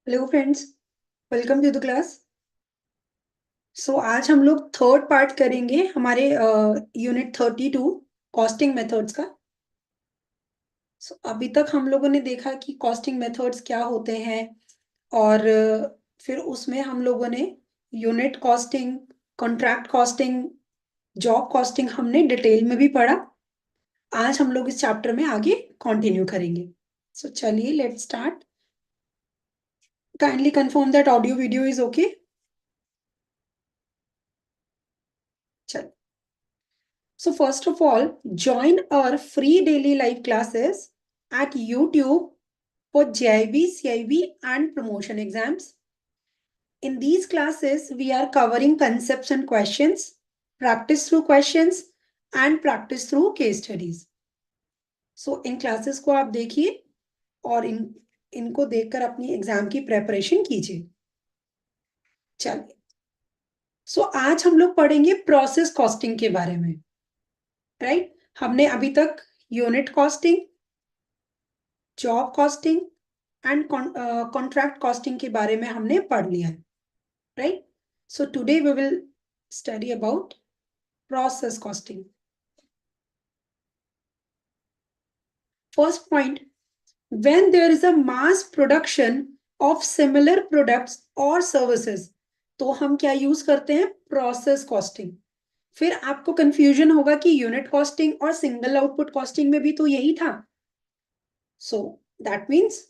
Hello friends, welcome to the class. आज हम लोग थर्ड पार्ट करेंगे हमारे यूनिट 32 कॉस्टिंग मेथड्स का। अभी तक हम लोगों ने देखा कि कॉस्टिंग मेथड्स क्या होते हैं और फिर उसमें हम लोगों ने unit costing, contract costing, job costing हमने डिटेल में भी पढ़ा। आज हम लोग इस चैप्टर में आगे कंटिन्यू करेंगे। चलिए let's start. Kindly confirm that audio video is okay. चलिए, first of all, join our free daily live classes at YouTube for JIB, CIB, and promotion exams. In these classes, we are covering concepts and questions, practice through questions, and practice through case studies. In classes को आप देखिए और इनको देखकर अपनी exam की preparation कीजिए। चलिए, आज हम लोग पढ़ेंगे प्रोसेस कॉस्टिंग के बारे में। राइट, हमने अभी तक unit costing, job costing and contract costing के बारे में हमने पढ़ लिया है। Right, today we will study about process costing. First point, when there is a mass production of similar products और सर्विसेज, तो हम क्या यूज करते हैं? Process costing. फिर आपको कंफ्यूजन होगा कि यूनिट कॉस्टिंग और सिंगल आउटपुट कॉस्टिंग में भी तो यही था। दैट मीन्स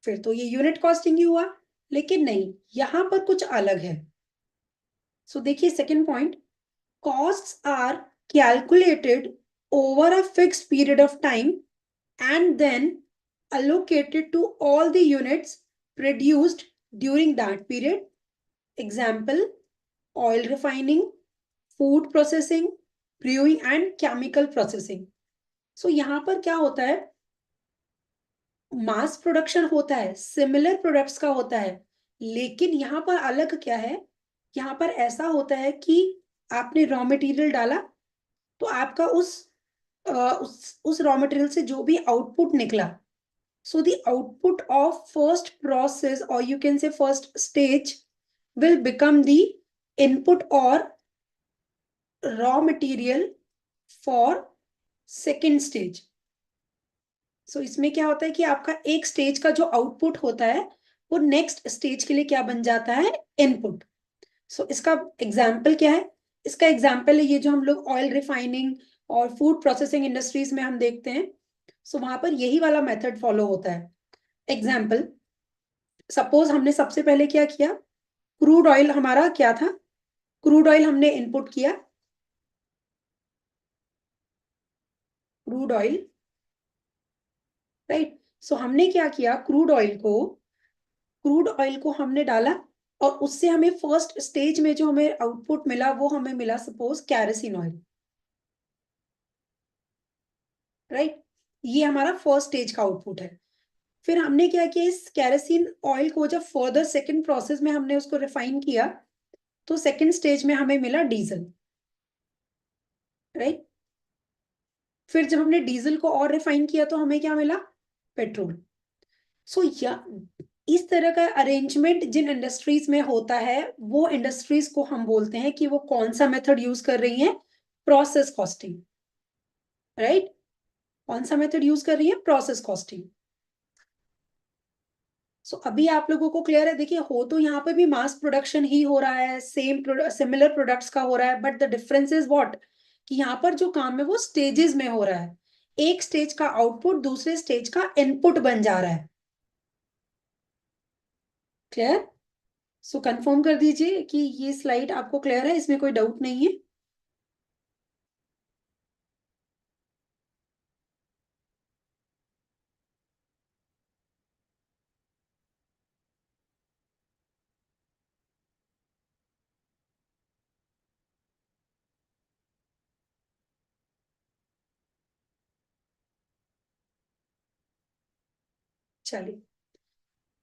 फिर तो ये यूनिट कॉस्टिंग ही हुआ, लेकिन नहीं, यहां पर कुछ अलग है। देखिए second point, costs are calculated over a fixed period of time and then allocated to all the units produced during that period. Example, oil refining, food processing, brewing and chemical processing. यहाँ पर क्या होता है? Mass production होता है, similar products का होता है, लेकिन यहाँ पर अलग क्या है? यहाँ पर ऐसा होता है कि आपने रॉ मटेरियल डाला, तो आपका उस रॉ मटेरियल से जो भी आउटपुट निकला, so the output of first process और you can say first stage will become the input और raw material for second stage. इसमें क्या होता है कि आपका एक स्टेज का जो आउटपुट होता है वो नेक्स्ट स्टेज के लिए क्या बन जाता है? इनपुट। इसका एग्जाम्पल क्या है? इसका एग्जाम्पल है ये जो हम लोग ऑयल रिफाइनिंग और फूड प्रोसेसिंग इंडस्ट्रीज में हम देखते हैं। वहां पर यही वाला मेथड फॉलो होता है। एग्जाम्पल, सपोज हमने सबसे पहले क्या किया? क्रूड ऑयल हमारा क्या था? क्रूड ऑयल हमने इनपुट किया, क्रूड ऑयल। राइट, हमने क्या किया? क्रूड ऑयल को हमने डाला और उससे हमें फर्स्ट स्टेज में जो हमें आउटपुट मिला वो हमें मिला सपोज कैरोसिन ऑयल। राइट, ये हमारा फर्स्ट स्टेज का आउटपुट है। फिर हमने क्या किया? इस कैरोसिन ऑयल को जब फर्दर सेकंड प्रोसेस में हमने उसको रिफाइन किया, तो सेकंड स्टेज में हमें मिला डीजल। राइट, फिर जब हमने डीजल को और रिफाइन किया तो हमें क्या मिला? पेट्रोल। या इस तरह का अरेंजमेंट जिन इंडस्ट्रीज में होता है, वो इंडस्ट्रीज को हम बोलते हैं कि वो कौन सा मेथड यूज कर रही हैं? Process costing. राइट, कौन सा मेथड यूज कर रही है? Process costing. अभी आप लोगों को क्लियर है? देखिए, हो तो यहाँ पे भी मास प्रोडक्शन ही हो रहा है, सिमिलर प्रोडक्ट्स का हो रहा है, but the difference is what, कि यहाँ पर जो काम है वो स्टेजेस में हो रहा है। एक स्टेज का आउटपुट दूसरे स्टेज का इनपुट बन जा रहा है। क्लियर? कंफर्म कर दीजिए कि ये स्लाइड आपको क्लियर है, इसमें कोई डाउट नहीं है। चलिए,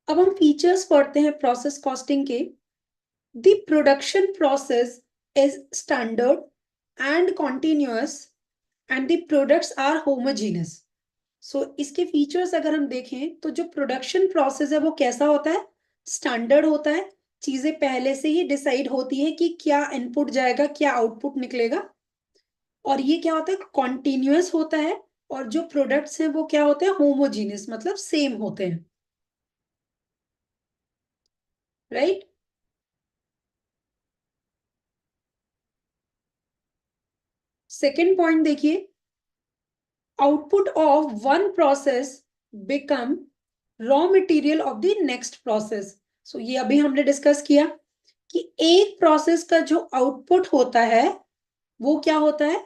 अब हम फीचर्स पढ़ते हैं प्रोसेस कॉस्टिंग के। The production process is standard and continuous and the products are homogeneous. इसके फीचर्स अगर हम देखें तो जो प्रोडक्शन प्रोसेस है वो कैसा होता है? स्टैंडर्ड होता है, चीजें पहले से ही डिसाइड होती है कि क्या इनपुट जाएगा, क्या आउटपुट निकलेगा। और ये क्या होता है, कॉन्टिन्यूअस होता है। और जो प्रोडक्ट्स हैं वो क्या होते हैं, होमोजीनियस, मतलब सेम होते हैं, राइट। सेकेंड पॉइंट देखिए, output of one process become raw material of the next process. So ये अभी हमने डिस्कस किया कि एक प्रोसेस का जो आउटपुट होता है वो क्या होता है,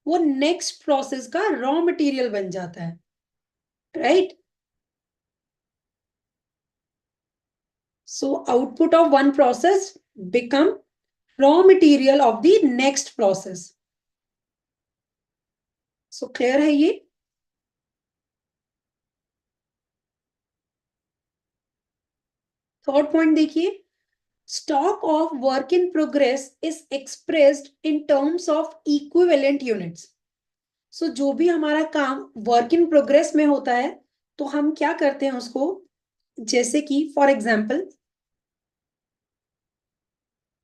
वो नेक्स्ट प्रोसेस का रॉ मटेरियल बन जाता है, right. So output of one process become raw material of the next process. So clear है ये। थर्ड पॉइंट देखिए, stock of work in progress is expressed in terms of equivalent units। So जो भी हमारा काम वर्क इन प्रोग्रेस में होता है तो हम क्या करते हैं उसको, जैसे कि फॉर एग्जाम्पल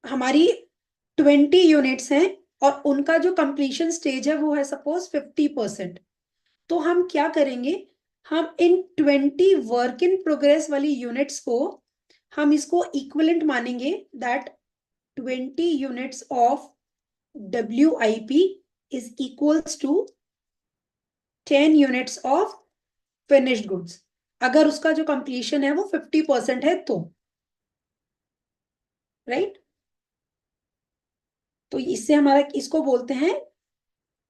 हमारी 20 यूनिट्स हैं और उनका जो कंप्लीशन स्टेज है वो है सपोज 50%। तो हम क्या करेंगे, हम इन 20 वर्क इन प्रोग्रेस वाली यूनिट्स को हम इसको इक्विवेलेंट मानेंगे, that 20 units of WIP is equals to 10 units of finished goods, अगर उसका जो कंप्लीशन है वो 50% है तो, राइट। तो इससे हमारा इसको बोलते हैं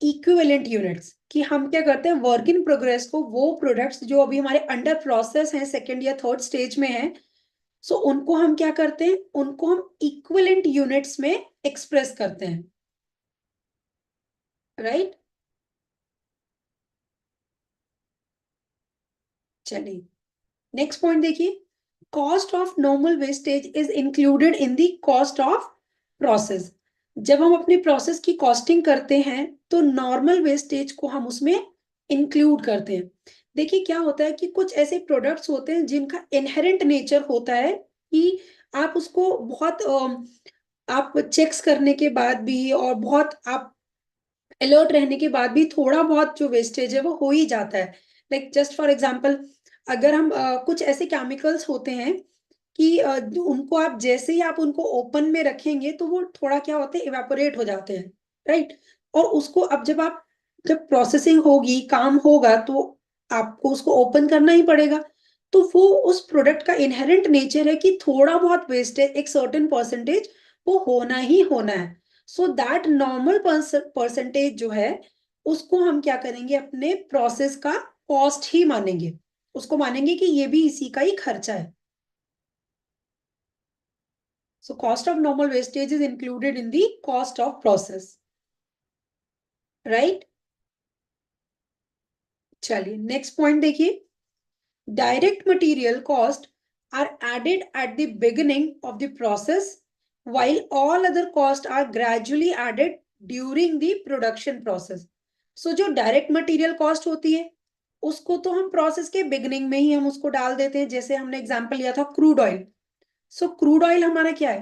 इक्विवेलेंट यूनिट्स, कि हम क्या करते हैं वर्क इन प्रोग्रेस को, वो प्रोडक्ट्स जो अभी हमारे अंडर प्रोसेस हैं, सेकेंड या थर्ड स्टेज में है, सो उनको हम क्या करते हैं, उनको हम इक्विवेलेंट यूनिट्स में एक्सप्रेस करते हैं, राइट। चलिए नेक्स्ट पॉइंट देखिए, cost of normal wastage is included in the cost of process. जब हम अपने प्रोसेस की कॉस्टिंग करते हैं तो नॉर्मल वेस्टेज को हम उसमें इंक्लूड करते हैं। देखिए क्या होता है कि कुछ ऐसे प्रोडक्ट्स होते हैं जिनका इनहेरेंट नेचर होता है कि आप उसको बहुत आप चेक्स करने के बाद भी और बहुत आप अलर्ट रहने के बाद भी थोड़ा बहुत जो वेस्टेज है वो हो ही जाता है। लाइक जस्ट फॉर एग्जांपल, अगर हम कुछ ऐसे केमिकल्स होते हैं कि उनको आप जैसे ही आप उनको ओपन में रखेंगे तो वो थोड़ा क्या होते हैं, इवेपोरेट हो जाते हैं, राइट। और उसको अब जब प्रोसेसिंग होगी, काम होगा, तो आपको उसको ओपन करना ही पड़ेगा। तो वो उस प्रोडक्ट का इनहेरेंट नेचर है कि थोड़ा बहुत वेस्टेज, एक सर्टेन परसेंटेज वो होना ही होना है। सो दैट नॉर्मल परसेंटेज जो है उसको हम क्या करेंगे, अपने प्रोसेस का कॉस्ट ही मानेंगे, उसको मानेंगे कि ये भी इसी का ही खर्चा है। So cost of normal wastage is included in the cost of process, right? चलिए नेक्स्ट पॉइंट देखिए, direct material cost are added at the beginning of the process while all other costs are gradually added during the production process। So जो direct material cost होती है उसको तो हम process के beginning में ही हम उसको डाल देते हैं, जैसे हमने एग्जांपल लिया था क्रूड ऑयल। सो क्रूड ऑयल हमारा क्या है,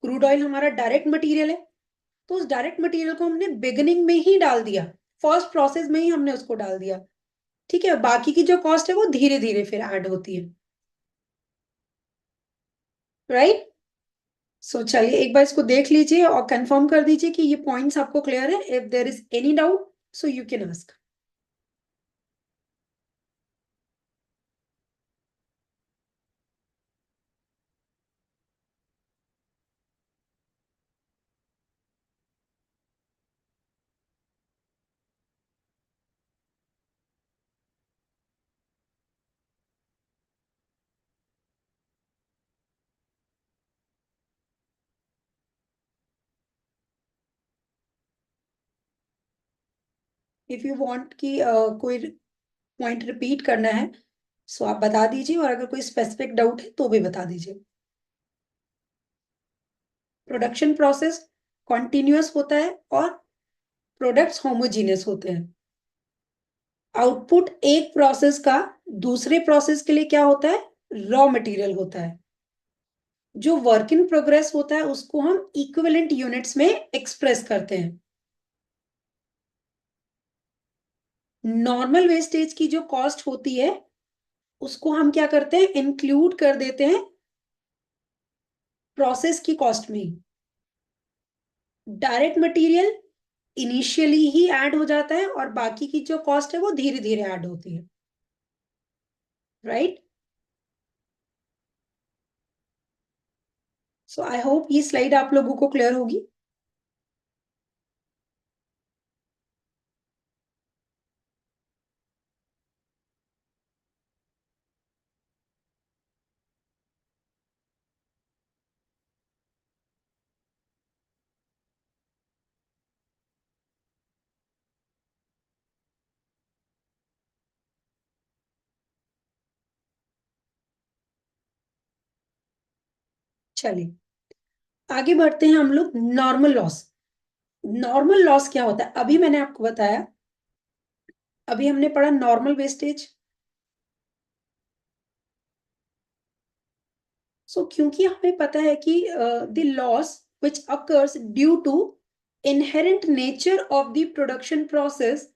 क्रूड ऑयल हमारा डायरेक्ट मटेरियल है, तो उस डायरेक्ट मटेरियल को हमने बिगिनिंग में ही डाल दिया, फर्स्ट प्रोसेस में ही हमने उसको डाल दिया, ठीक है। बाकी की जो कॉस्ट है वो धीरे धीरे फिर ऐड होती है, राइट। सो चलिए एक बार इसको देख लीजिए और कंफर्म कर दीजिए कि ये पॉइंट्स आपको क्लियर है। If there is any doubt so you can ask. If you want कि कोई पॉइंट रिपीट करना है सो आप बता दीजिए, और अगर कोई स्पेसिफिक डाउट है तो भी बता दीजिए। प्रोडक्शन प्रोसेस कॉन्टिन्यूअस होता है और प्रोडक्ट्स होमोजीनियस होते हैं। आउटपुट एक प्रोसेस का दूसरे प्रोसेस के लिए क्या होता है, रॉ मटेरियल होता है। जो वर्क इन प्रोग्रेस होता है उसको हम इक्विवेलेंट यूनिट्स में एक्सप्रेस करते हैं। नॉर्मल वेस्टेज की जो कॉस्ट होती है उसको हम क्या करते हैं, इंक्लूड कर देते हैं प्रोसेस की कॉस्ट में। डायरेक्ट मटेरियल इनिशियली ही ऐड हो जाता है और बाकी की जो कॉस्ट है वो धीरे धीरे ऐड होती है, राइट। सो आई होप ये स्लाइड आप लोगों को क्लियर होगी। चलिए आगे बढ़ते हैं हम लोग नॉर्मल लॉस। नॉर्मल लॉस क्या होता है, अभी मैंने आपको बताया, अभी हमने पढ़ा नॉर्मल वेस्टेज। सो क्योंकि हमें पता है कि the loss which occurs due to inherent nature of the production process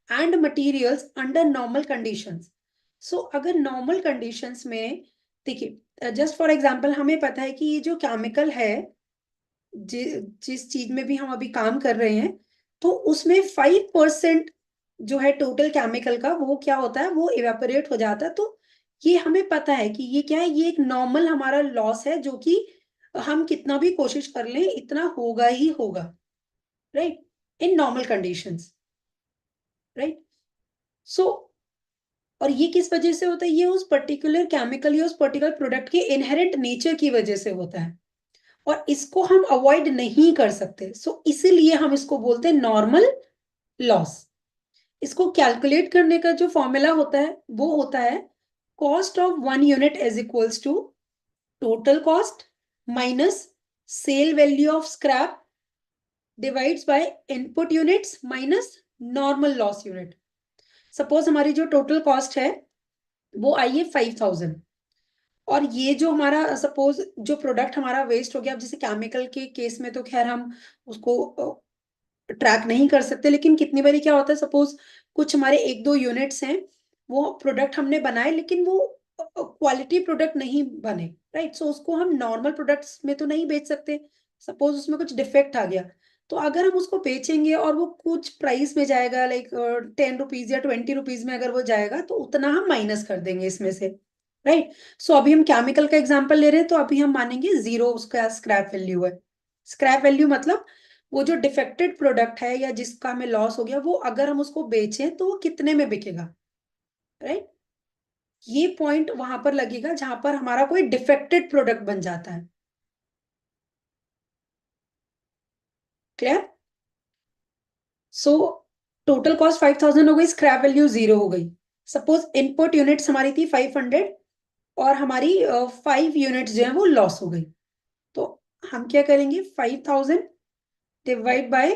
and materials under normal conditions. So अगर नॉर्मल कंडीशंस में, देखिए जस्ट फॉर एग्जांपल हमें पता है कि ये जो केमिकल है, जिस चीज में भी हम अभी काम कर रहे हैं, तो उसमें 5% जो है टोटल केमिकल का वो क्या होता है, वो इवेपोरेट हो जाता है। तो ये हमें पता है कि ये क्या है, ये एक नॉर्मल हमारा लॉस है जो कि हम कितना भी कोशिश कर लें इतना होगा ही होगा, right, in normal conditions, right. So और ये किस वजह से होता है, ये उस पर्टिकुलर केमिकल या उस पर्टिकुलर प्रोडक्ट के इनहेरेंट नेचर की वजह से होता है और इसको हम अवॉइड नहीं कर सकते। सो इसीलिए हम इसको बोलते हैं नॉर्मल लॉस। इसको कैलकुलेट करने का जो फॉर्मूला होता है वो होता है cost of one unit is equals to total cost minus sale value of scrap divides by input units minus normal loss unit. Suppose हमारी जो टोटल कॉस्ट है वो आई है 5,000 और ये जो हमारा सपोज जो प्रोडक्ट हमारा वेस्ट हो गया, अब जैसे केमिकल के केस में तो खैर हम उसको ट्रैक नहीं कर सकते, लेकिन कितनी बारी क्या होता है, सपोज कुछ हमारे एक दो यूनिट्स हैं, वो प्रोडक्ट हमने बनाए लेकिन वो क्वालिटी प्रोडक्ट नहीं बने, राइट। सो उसको हम नॉर्मल प्रोडक्ट्स में तो नहीं बेच सकते। सपोज उसमें कुछ डिफेक्ट आ गया, तो अगर हम उसको बेचेंगे और वो कुछ प्राइस में जाएगा, लाइक 10 रुपीज या 20 रुपीज में अगर वो जाएगा, तो उतना हम माइनस कर देंगे इसमें से, राइट। सो अभी हम केमिकल का एग्जाम्पल ले रहे हैं, तो अभी हम मानेंगे जीरो उसका स्क्रैप वैल्यू है। स्क्रैप वैल्यू मतलब वो जो डिफेक्टेड प्रोडक्ट है या जिसका हमें लॉस हो गया, वो अगर हम उसको बेचें तो वो कितने में बिकेगा, राइट। ये पॉइंट वहां पर लगेगा जहां पर हमारा कोई डिफेक्टेड प्रोडक्ट बन जाता है। क्लियर। सो टोटल कॉस्ट 5,000 हो गई, स्क्रैप वैल्यू 0 हो गई। सपोज इनपुट यूनिट्स हमारी थी 500 और हमारी 5 यूनिट्स जो है वो लॉस हो गई। तो हम क्या करेंगे, 5,000 डिवाइड बाय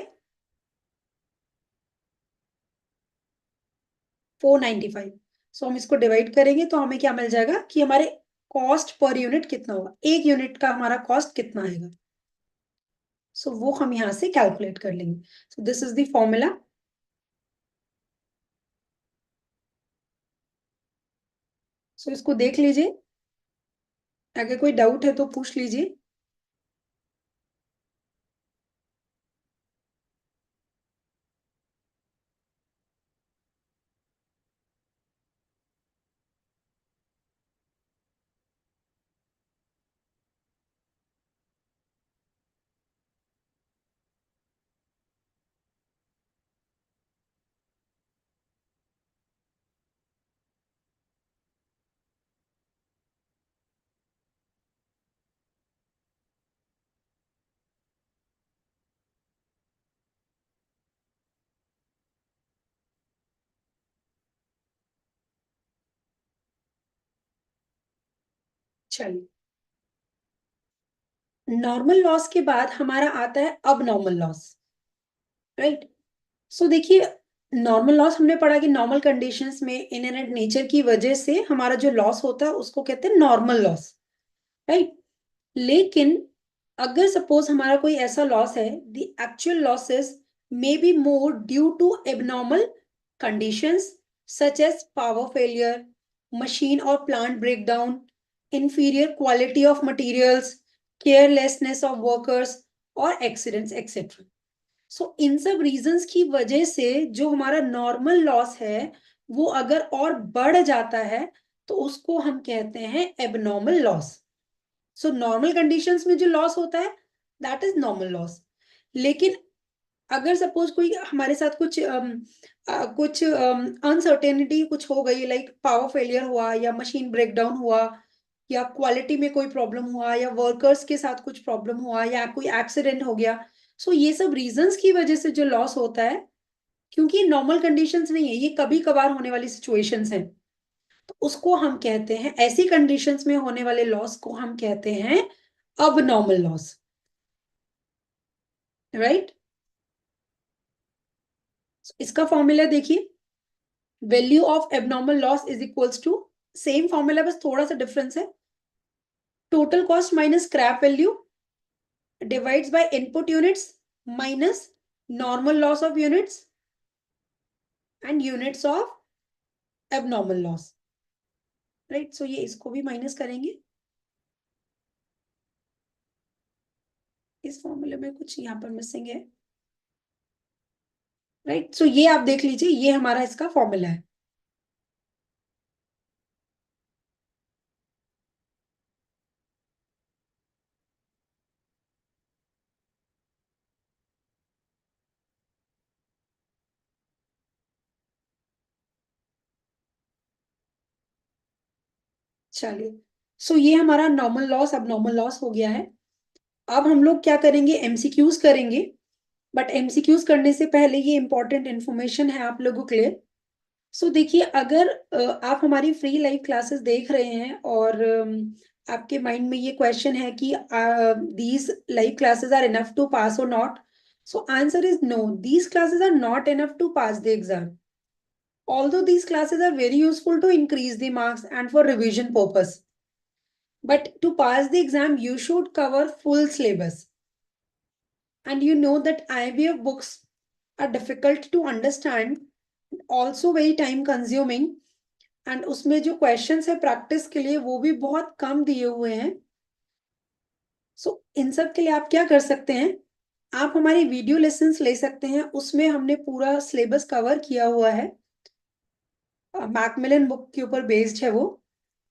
495। सो हम इसको डिवाइड करेंगे तो हमें क्या मिल जाएगा कि हमारे कॉस्ट पर यूनिट कितना होगा, एक यूनिट का हमारा कॉस्ट कितना आएगा। सो वो हम यहां से कैलकुलेट कर लेंगे। So this is the formula. So इसको देख लीजिए, अगर कोई डाउट है तो पूछ लीजिए। चलिए, नॉर्मल लॉस के बाद हमारा आता है अब नॉर्मल लॉस, राइट। सो देखिए, नॉर्मल लॉस हमने पढ़ा कि नॉर्मल कंडीशंस में इनहेरेंट नेचर की वजह से हमारा जो लॉस होता है उसको कहते हैं नॉर्मल लॉस, राइट। लेकिन अगर सपोज हमारा कोई ऐसा लॉस है, the actual losses may be more due to abnormal conditions such as power failure, machine or plant breakdown, inferior quality of materials, carelessness of workers or accidents etc. सो इन सब reasons की वजह से जो हमारा नॉर्मल लॉस है वो अगर और बढ़ जाता है तो उसको हम कहते हैं abnormal loss. So normal conditions में जो लॉस होता है दैट इज नॉर्मल लॉस। लेकिन अगर सपोज कोई हमारे साथ कुछ अनसर्टेनिटी कुछ हो गई, लाइक पावर फेलियर हुआ या मशीन ब्रेकडाउन हुआ या क्वालिटी में कोई प्रॉब्लम हुआ या वर्कर्स के साथ कुछ प्रॉब्लम हुआ या कोई एक्सीडेंट हो गया, सो ये सब रीजंस की वजह से जो लॉस होता है, क्योंकि नॉर्मल कंडीशंस नहीं है, ये कभी कभार होने वाली सिचुएशंस हैं, तो उसको हम कहते हैं, ऐसी कंडीशंस में होने वाले लॉस को हम कहते हैं अब नॉर्मल लॉस। राइट। इसका फॉर्मूला देखिए, value of abnormal loss is equals to, same formula बस थोड़ा सा डिफरेंस है, total cost minus scrap value divides by input units minus normal loss of units and units of abnormal loss. Right, so ये इसको भी minus करेंगे, इस फॉर्मूले में कुछ यहाँ पर मिसिंग है। राइट, सो ये आप देख लीजिए, ये हमारा इसका फॉर्मूला है। चलिए, सो ये हमारा नॉर्मल लॉस अब नॉर्मल लॉस हो गया है। अब हम लोग क्या करेंगे, एमसीक्यूज करेंगे। बट एमसीक्यूज करने से पहले ये इंपॉर्टेंट इन्फॉर्मेशन है आप लोगों के लिए। सो देखिए, अगर आप हमारी फ्री लाइव क्लासेस देख रहे हैं और आपके माइंड में ये क्वेश्चन है कि these live classes are enough to pass और not, so answer is no, these classes are not enough to pass the exam, although these classes are very useful to increase the marks and for revision purpose, but to pass the exam you should cover full syllabus, and you know that IVF books are difficult to understand, also very time consuming, and उसमें जो questions है practice के लिए वो भी बहुत कम दिए हुए हैं। सो इन सब के लिए आप क्या कर सकते हैं, आप हमारी वीडियो लेसन्स ले सकते हैं, उसमें हमने पूरा सिलेबस कवर किया हुआ है, मैकमिलन बुक के ऊपर बेस्ड है वो।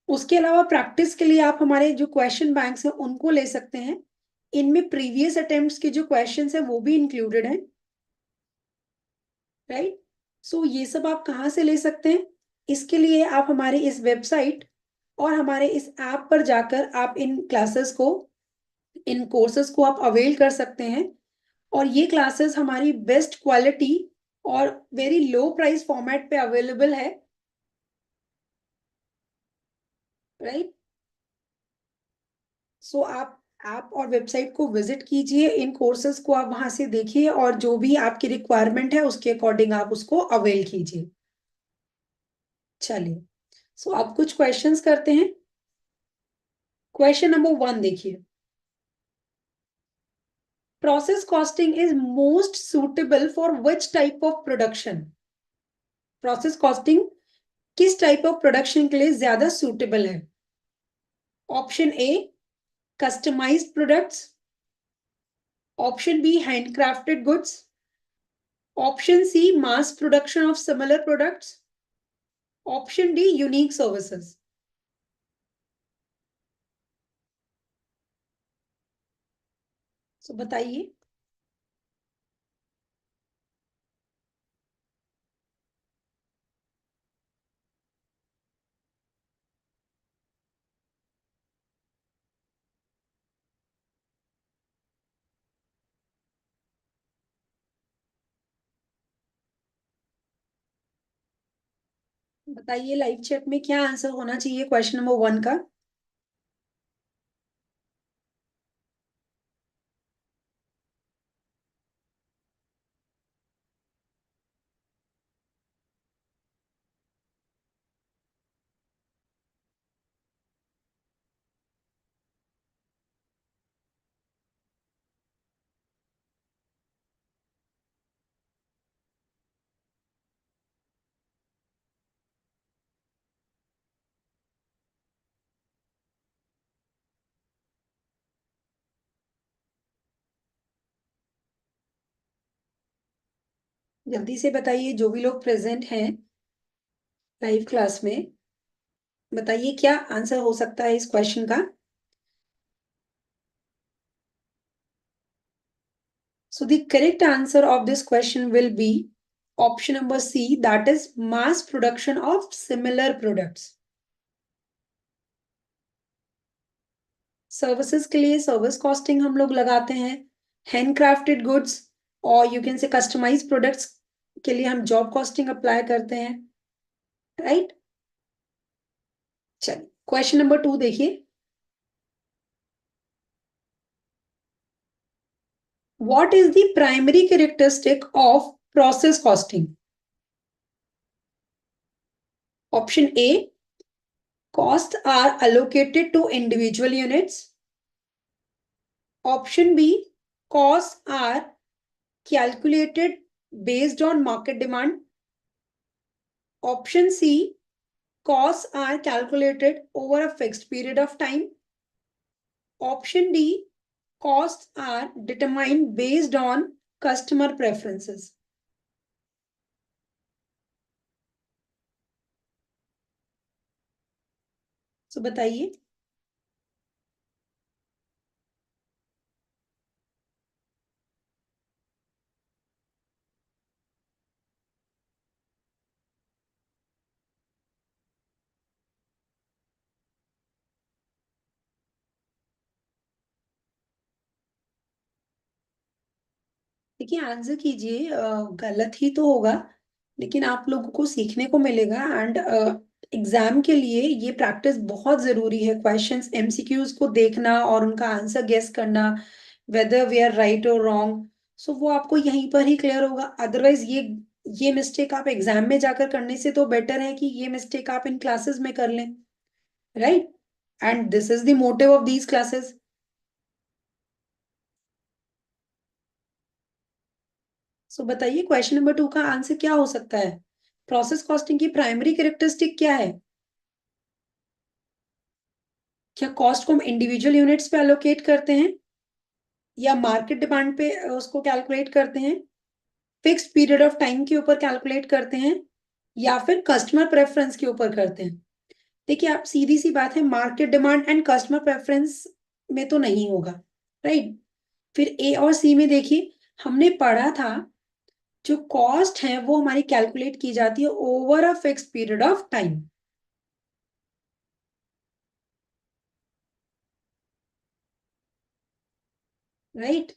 उसके अलावा प्रैक्टिस के लिए आप हमारे जो क्वेश्चन बैंक्स हैं उनको ले सकते हैं, इनमें प्रीवियस अटेम्प्ट्स के जो क्वेश्चंस हैं वो भी इंक्लूडेड हैं। राइट, सो ये सब आप कहाँ से ले सकते हैं, इसके लिए आप हमारे इस वेबसाइट और हमारे इस ऐप पर जाकर आप इन क्लासेस को, इन कोर्सेज को आप अवेल कर सकते हैं। और ये क्लासेस हमारी बेस्ट क्वालिटी और वेरी लो प्राइस फॉर्मेट पे अवेलेबल है। राइट, सो आप ऐप और वेबसाइट को विजिट कीजिए, इन कोर्सेज को आप वहां से देखिए और जो भी आपकी रिक्वायरमेंट है उसके अकॉर्डिंग आप उसको अवेल कीजिए। चलिए, सो आप कुछ क्वेश्चंस करते हैं। क्वेश्चन नंबर 1 देखिए, process costing is most suitable for which type of production. Process costing किस टाइप ऑफ प्रोडक्शन के लिए ज्यादा सुटेबल है। Option A customized products, option B handcrafted goods, option C mass production of similar products, option D unique services. So बताइए। बताइए live chat में क्या answer होना चाहिए क्वेश्चन नंबर 1 का। जल्दी से बताइए, जो भी लोग प्रेजेंट हैं लाइव क्लास में, बताइए क्या आंसर हो सकता है इस क्वेश्चन का। So the correct answer of this question will be option number C, that is mass production of similar products. Services के लिए सर्विस कॉस्टिंग हम लोग लगाते हैं, हैंडक्राफ्टेड गुड्स और you can say customize products के लिए हम जॉब कॉस्टिंग अप्लाई करते हैं, राइट। चलिए क्वेश्चन नंबर 2 देखिए। What is the primary characteristic of process costing? Option A, costs are allocated to individual units. Option B, costs are calculated based on market demand. Option C, costs are calculated over a fixed period of time. Option D, costs are determined based on customer preferences. So बताइए। देखिए answer कीजिए, गलत ही तो होगा, लेकिन आप लोगों को सीखने को मिलेगा। एंड एग्जाम के लिए ये प्रैक्टिस बहुत जरूरी है, क्वेश्चंस एमसीक्यूज को देखना और उनका आंसर गेस करना, वेदर वी आर राइट और रॉन्ग। सो वो आपको यहीं पर ही क्लियर होगा। अदरवाइज ये मिस्टेक आप एग्जाम में जाकर करने से तो बेटर है कि ये मिस्टेक आप इन क्लासेस में कर लें, right. And this is the motive of these classes. So बताइए क्वेश्चन नंबर 2 का आंसर क्या हो सकता है। प्रोसेस कॉस्टिंग की प्राइमरी कैरेक्टरिस्टिक क्या है? क्या कॉस्ट को हम इंडिविजुअल यूनिट्स पे एलोकेट करते हैं, या मार्केट डिमांड पे उसको कैलकुलेट करते हैं, फिक्स्ड पीरियड ऑफ टाइम के ऊपर कैलकुलेट करते हैं, या फिर कस्टमर प्रेफरेंस के ऊपर करते हैं? देखिए आप, सीधी सी बात है, market demand and customer preference में तो नहीं होगा, राइट। फिर ए और सी में देखिए, हमने पढ़ा था जो कॉस्ट है वो हमारी कैलकुलेट की जाती है over a fixed period of time, right.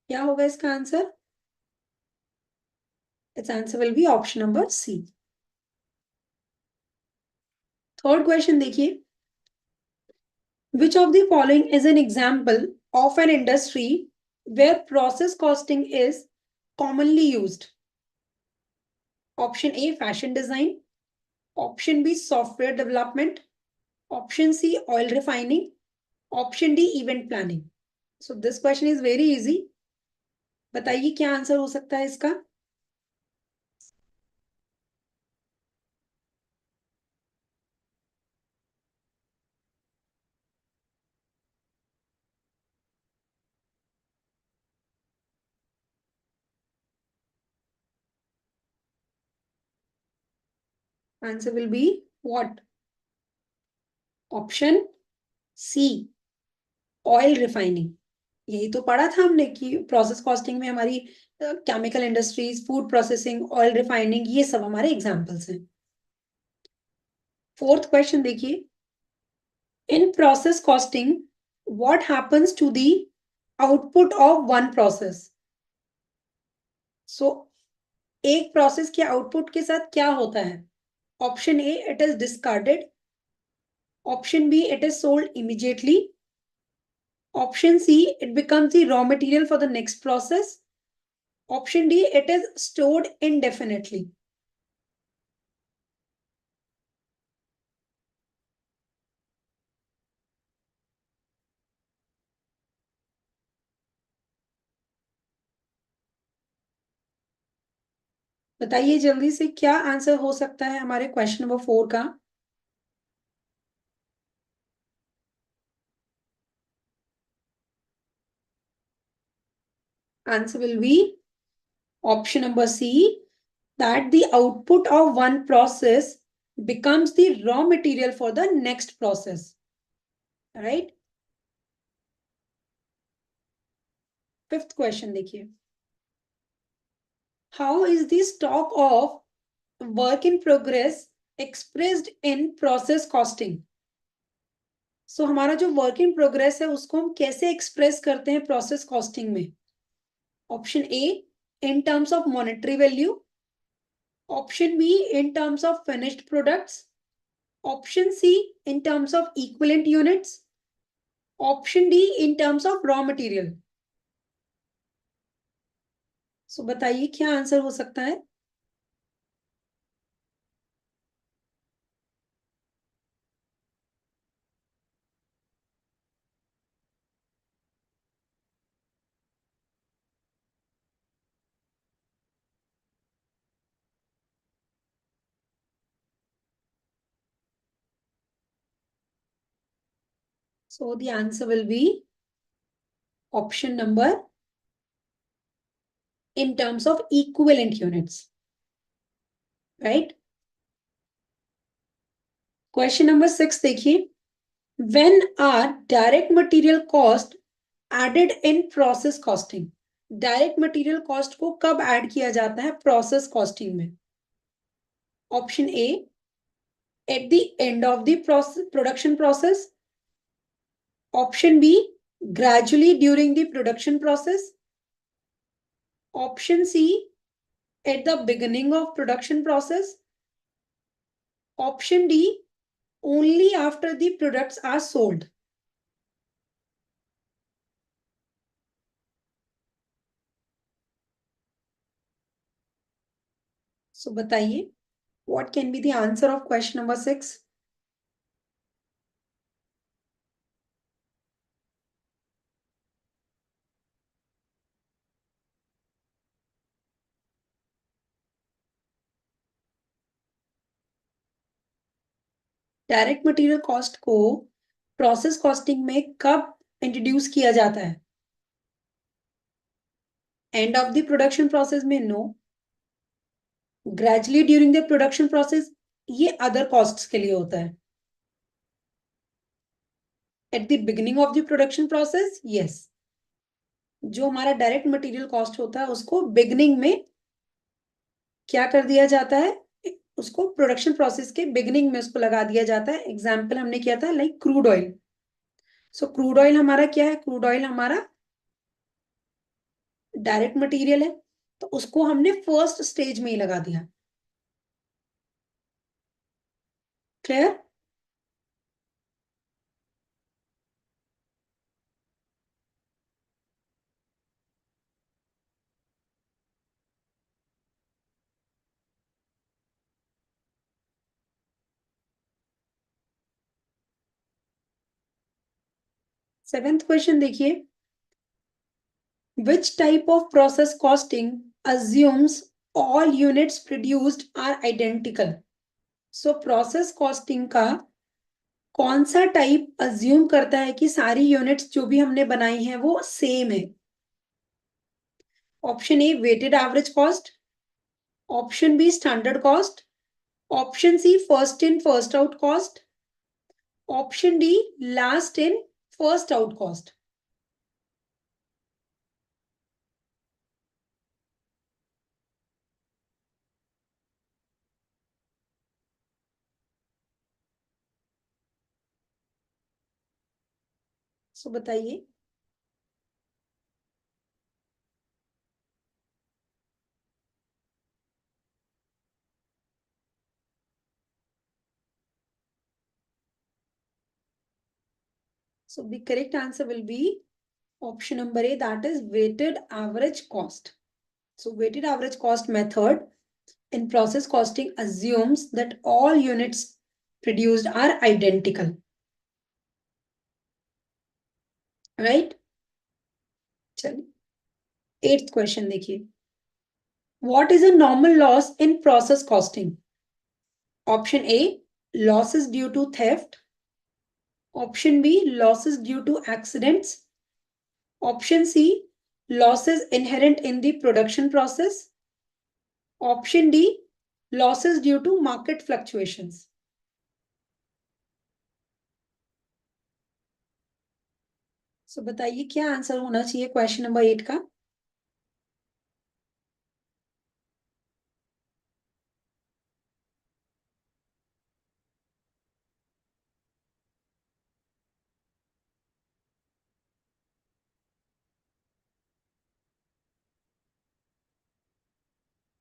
क्या होगा इसका answer? Its answer will be option number C. Third question देखिए। Which of the following is an example of an industry where process costing is commonly used? Option A, fashion design. Option B, software development. Option C, oil refining. Option D, event planning. So this question is very easy. बताइए क्या answer हो सकता है इसका। Answer will be what? Option C, oil refining. यही तो पढ़ा था हमने कि प्रोसेस कॉस्टिंग में हमारी chemical industries, food processing, oil refining, ये सब हमारे एग्जाम्पल्स हैं। फोर्थ क्वेश्चन देखिए। In process costing what happens to the output of one process? So एक प्रोसेस के आउटपुट के साथ क्या होता है? Option A, it is discarded. Option B, it is sold immediately. Option C, it becomes the raw material for the next process. Option D, it is stored indefinitely. बताइए जल्दी से क्या आंसर हो सकता है हमारे क्वेश्चन नंबर 4 का। Answer will be option number C, that the output of one process becomes the raw material for the next process. Right? Fifth question देखिए. How is the stock of work in progress expressed in process costing? So हमारा जो work in progress है उसको हम कैसे express करते हैं process costing में? Option A, in terms of monetary value. Option B, in terms of finished products. Option C, in terms of equivalent units. Option D, in terms of raw material. So बताइए क्या answer हो सकता है? So the answer will be option number in terms of equivalent units. Right? Question number 6 देखिए. When are direct material cost added in process costing? Direct material cost को कब add किया जाता है प्रोसेस कॉस्टिंग में? Option A, at the end of the production process. Option B, gradually during the production process. Option C, at the beginning of production process. Option D, only after the products are sold. So बताइए, what can be the answer of question number 6? Direct material cost को process costing में कब introduce किया जाता है? End of the production process में no. Gradually during the production process ये other costs के लिए होता है. At the beginning of the production process yes. जो हमारा डायरेक्ट मटेरियल कॉस्ट होता है उसको बिगिनिंग में क्या कर दिया जाता है? उसको प्रोडक्शन प्रोसेस के बिगिनिंग में उसको लगा दिया जाता है. एग्जाम्पल हमने किया था लाइक क्रूड ऑयल. सो क्रूड ऑयल हमारा क्या है? क्रूड ऑयल हमारा डायरेक्ट मटेरियल है, तो उसको हमने फर्स्ट स्टेज में ही लगा दिया. क्लियर? सेवेंथ क्वेश्चन देखिए. Which type of process costing assumes all units produced are identical? So process costing का कौन सा टाइप अज्यूम करता है कि सारी यूनिट्स जो भी हमने बनाई हैं वो सेम है? Option A, weighted average cost. Option B, standard cost. Option C, first in first out cost. Option D, last in first out cost. So बताइए. So the correct answer will be option number A, that is weighted average cost. So weighted average cost method in process costing assumes that all units produced are identical. Right? चलिए 8th question देखिए. What is a normal loss in process costing? Option A, losses due to theft. Option B, losses due to accidents. Option C, losses inherent in the production process. Option D, losses due to market fluctuations. So बताइए क्या answer होना चाहिए question number 8 का?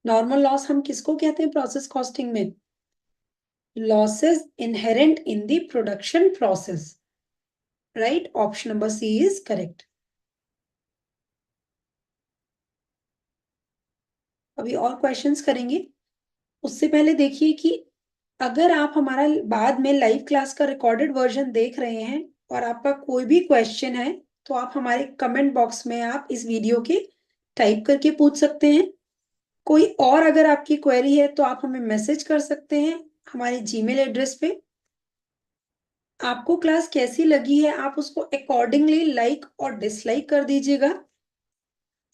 Normal loss हम किसको कहते हैं process costing में? Losses inherent in the production process, right? Option number C is correct. अभी और क्वेश्चंस करेंगे. उससे पहले देखिए कि अगर आप हमारा बाद में लाइव क्लास का रिकॉर्डेड वर्जन देख रहे हैं और आपका कोई भी क्वेश्चन है तो आप हमारे कमेंट बॉक्स में आप इस वीडियो के टाइप करके पूछ सकते हैं. कोई और अगर आपकी क्वेरी है तो आप हमें मैसेज कर सकते हैं हमारे जीमेल एड्रेस पे. आपको क्लास कैसी लगी है आप उसको अकॉर्डिंगली लाइक और डिसलाइक कर दीजिएगा.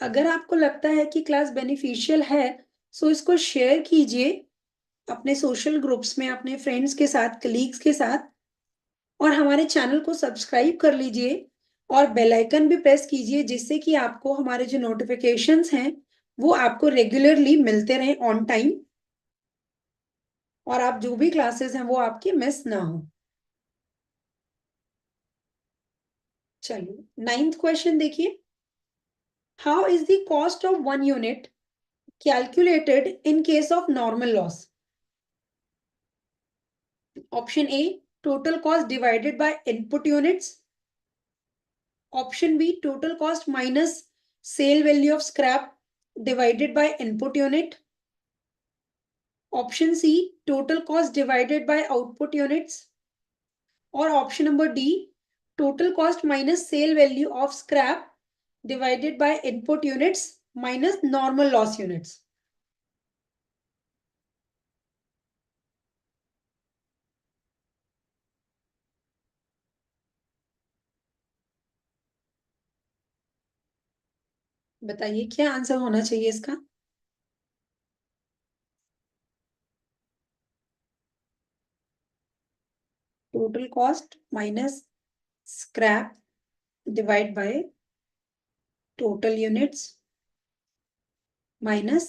अगर आपको लगता है कि क्लास बेनिफिशियल है सो इसको शेयर कीजिए अपने सोशल ग्रुप्स में, अपने फ्रेंड्स के साथ, कलीग्स के साथ, और हमारे चैनल को सब्सक्राइब कर लीजिए और बेल आइकन भी प्रेस कीजिए जिससे कि आपको हमारे जो नोटिफिकेशंस हैं वो आपको रेगुलरली मिलते रहें ऑन टाइम और आप जो भी क्लासेस हैं वो आपकी मिस ना हो. चलिए 9th क्वेश्चन देखिए. How is the cost of 1 unit calculated in case of normal loss? Option A, total cost divided by input units. Option B, total cost minus sale value of scrap divided by input unit. Option C, total cost divided by output units. और option number D, total cost minus sale value of scrap divided by input units minus normal loss units. बताइए क्या answer होना चाहिए इसका? Total cost minus scrap divide by total units minus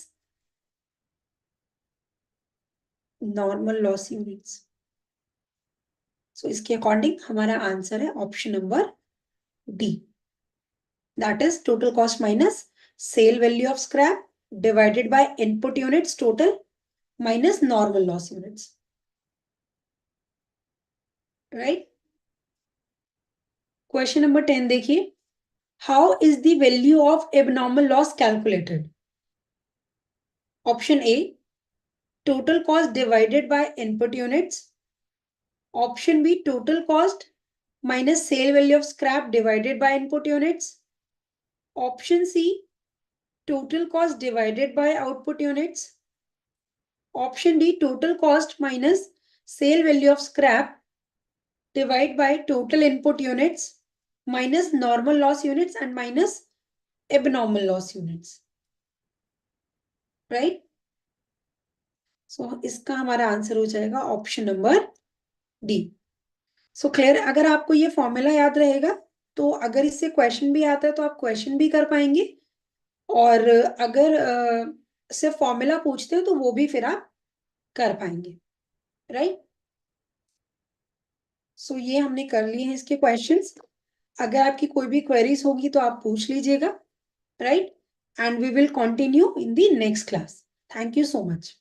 normal loss units. So इसके according हमारा answer है option number D, that is total cost minus sale value of scrap divided by input units total minus normal loss units, right? Question number 10 देखिए. How is the value of abnormal loss calculated? Option A, total cost divided by input units. Option B, total cost minus sale value of scrap divided by input units. Option C, total cost divided by output units. Option D, total cost minus sale value of scrap divided by total input units minus normal loss units and minus abnormal loss units. Right? So इसका हमारा answer हो जाएगा option number D. So clear. अगर आपको ये formula याद रहेगा तो अगर इससे क्वेश्चन भी आता है तो आप क्वेश्चन भी कर पाएंगे और अगर सिर्फ फॉर्मूला पूछते हो तो वो भी फिर आप कर पाएंगे, राइट? सो ये हमने कर लिए हैं इसके क्वेश्चंस. अगर आपकी कोई भी क्वेरीज होगी तो आप पूछ लीजिएगा, right? And we will continue in the next class. Thank you so much.